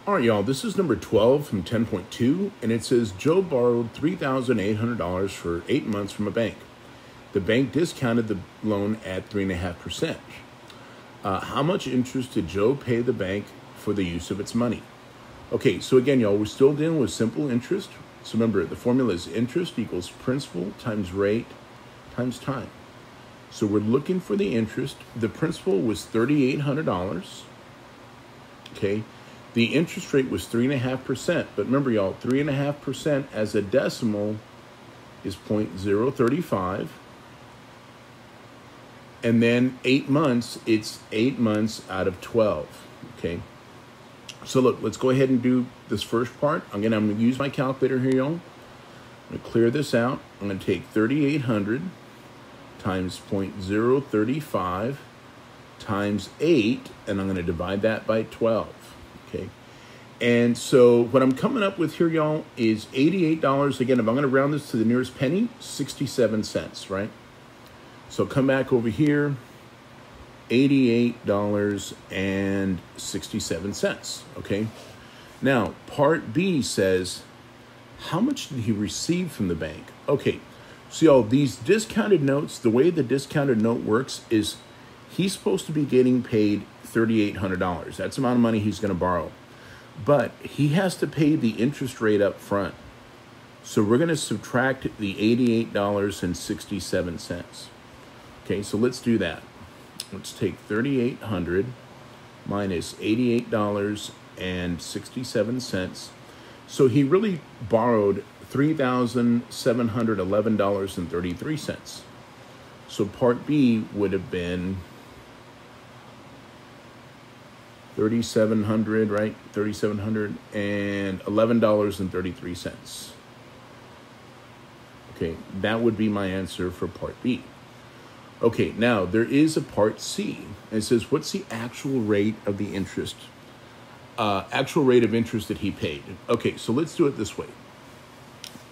All right, y'all, this is number 12 from 10.2, and it says Joe borrowed $3,800 for 8 months from a bank. The bank discounted the loan at 3.5%. How much interest did Joe pay the bank for the use of its money? Okay, so again, y'all, we're still dealing with simple interest. So remember, the formula is interest equals principal times rate times time. So we're looking for the interest. The principal was $3,800. Okay. The interest rate was 3.5%, but remember, y'all, 3.5% as a decimal is 0.035. And then 8 months, it's 8 months out of 12, okay? So look, let's go ahead and do this first part. I'm gonna use my calculator here, y'all. I'm gonna clear this out. I'm gonna take 3,800 times 0.035 times 8, and I'm gonna divide that by 12. Okay, and so what I'm coming up with here, y'all, is $88. Again, if I'm going to round this to the nearest penny, 67 cents, right? So come back over here, $88.67, okay? Now, part B says, how much did he receive from the bank? Okay, so y'all, these discounted notes, the way the discounted note works is he's supposed to be getting paid $3,800. That's the amount of money he's going to borrow. But he has to pay the interest rate up front. So we're going to subtract the $88.67. Okay, so let's do that. Let's take 3,800 minus $88.67. So he really borrowed $3,711.33. So part B would have been 3,700, right? $3,711.33. Okay, that would be my answer for part B. Okay, now there is a part C. And it says, what's the actual rate of the interest? Actual rate of interest that he paid. Okay, so let's do it this way.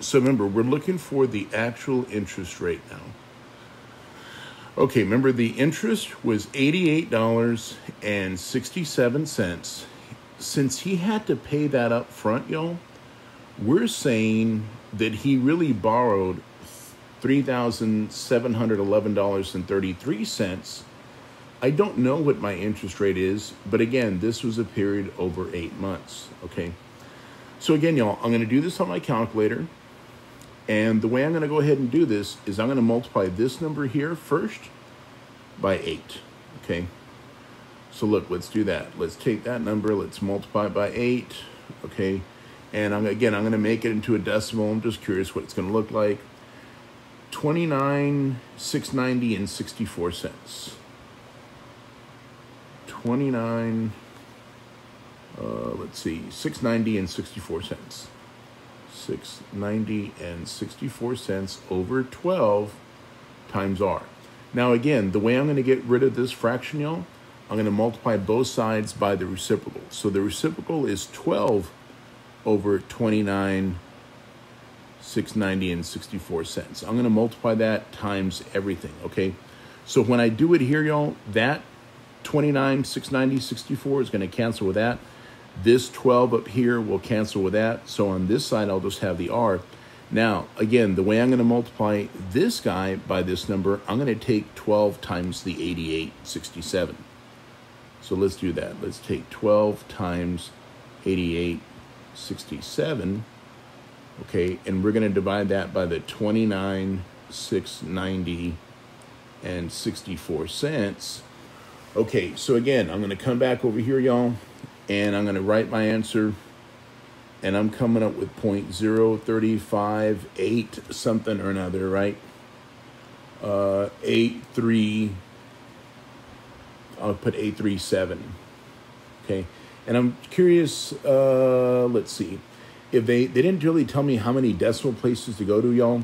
So remember, we're looking for the actual interest rate now. Okay, remember the interest was $88.67. Since he had to pay that up front, y'all, we're saying that he really borrowed $3,711.33. I don't know what my interest rate is, but again, this was a period over 8 months, okay? So again, y'all, I'm going to do this on my calculator. And the way I'm going to go ahead and do this is I'm going to multiply this number here first by 8, okay? So look, let's do that. Let's take that number, let's multiply by 8, okay? And I'm going to make it into a decimal. I'm just curious what it's going to look like. 29,690 and 64 cents. 690 and 64 cents. 690 and 64 cents over 12 times R. Now again, the way I'm going to get rid of this fraction, y'all, I'm going to multiply both sides by the reciprocal. So the reciprocal is 12 over 29, 690 and 64 cents. I'm going to multiply that times everything, okay? So when I do it here, y'all, that 29, 690, 64 is going to cancel with that. This 12 up here will cancel with that. So on this side, I'll just have the R. Now, again, the way I'm going to multiply this guy by this number, I'm going to take 12 times the 88.67. So let's do that. Let's take 12 times 88.67. Okay, and we're going to divide that by the 29, 690 and 64 cents. Okay, so again, I'm going to come back over here, y'all, and I'm going to write my answer, and I'm coming up with 0.0358 something or another, right? 83, I'll put 837, okay? And I'm curious, let's see, if they didn't really tell me how many decimal places to go to, y'all.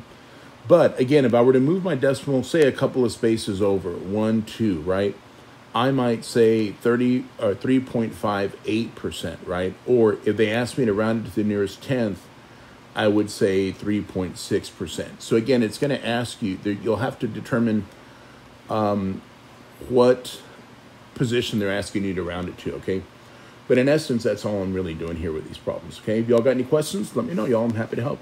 But again, if I were to move my decimal, say a couple of spaces over, 1, 2, right? I might say 30 or 3.58%, right? Or if they asked me to round it to the nearest tenth, I would say 3.6%. So again, it's going to ask you that you'll have to determine what position they're asking you to round it to, okay? But in essence, that's all I'm really doing here with these problems. Okay, if y'all got any questions, let me know, y'all. I'm happy to help.